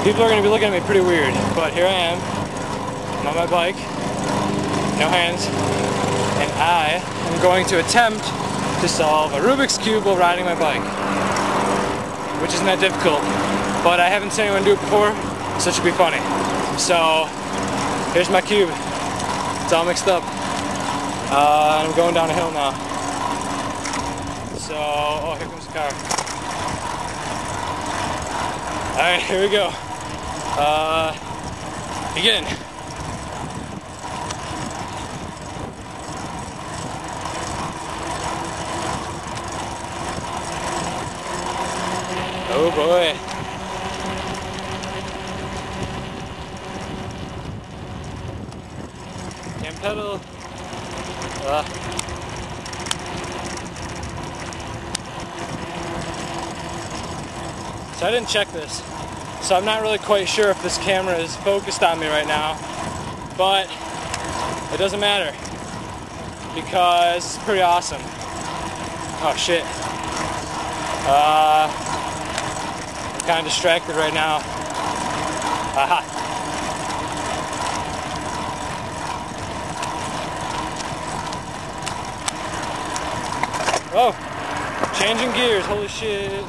People are going to be looking at me pretty weird, but here I am. I'm on my bike, no hands, and I am going to attempt to solve a Rubik's Cube while riding my bike, which isn't that difficult, but I haven't seen anyone do it before, so it should be funny. So, here's my cube. It's all mixed up. I'm going down a hill now. So, oh, here comes the car. Alright, here we go. Begin. Oh boy. Can't pedal. So I didn't check this. So I'm not really quite sure if this camera is focused on me right now, but it doesn't matter because it's pretty awesome. Oh shit. I'm kind of distracted right now. Aha. Oh, changing gears, holy shit.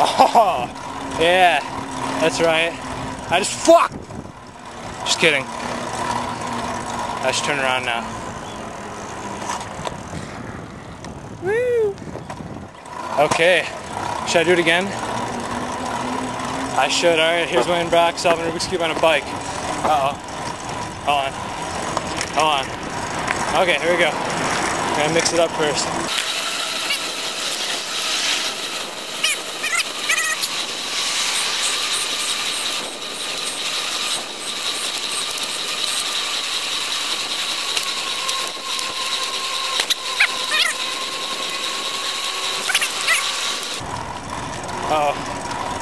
Oh, yeah, that's right. Fuck! Just kidding. I should turn around now. Woo! Okay, should I do it again? I should. Alright, here's my inbox, solving Rubik's Cube on a bike. Uh-oh. Hold on. Hold on. Okay, here we go. I'm gonna mix it up first. Uh-oh,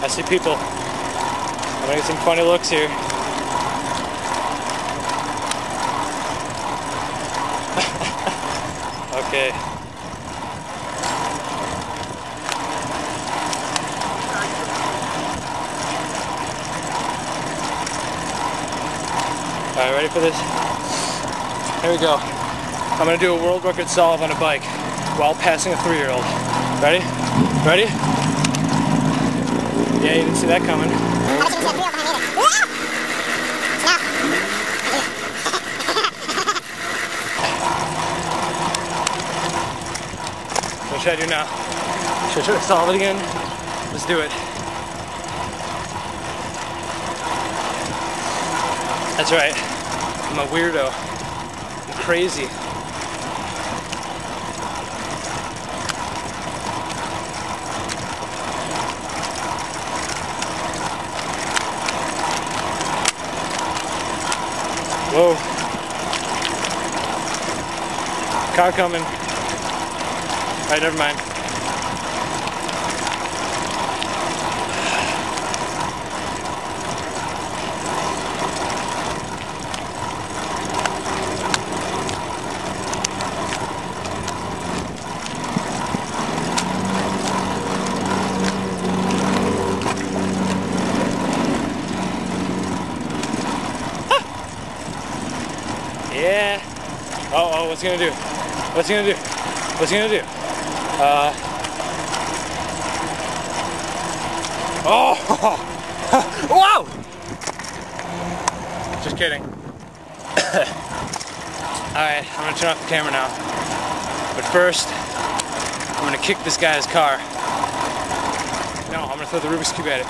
I see people. I'm gonna get some funny looks here. Okay. Alright, ready for this? Here we go. I'm gonna do a world record solve on a bike while passing a 3-year-old. Ready? Ready? Yeah, you didn't see that coming. What should I do now? Should I try to solve it again? Let's do it. That's right. I'm a weirdo. I'm crazy. Whoa. Car coming. Alright, never mind. Yeah. Oh, what's he gonna do? What's he gonna do? What's he gonna do? Oh! Wow! Just kidding. Alright, I'm gonna turn off the camera now. But first, I'm gonna kick this guy's car. No, I'm gonna throw the Rubik's Cube at it.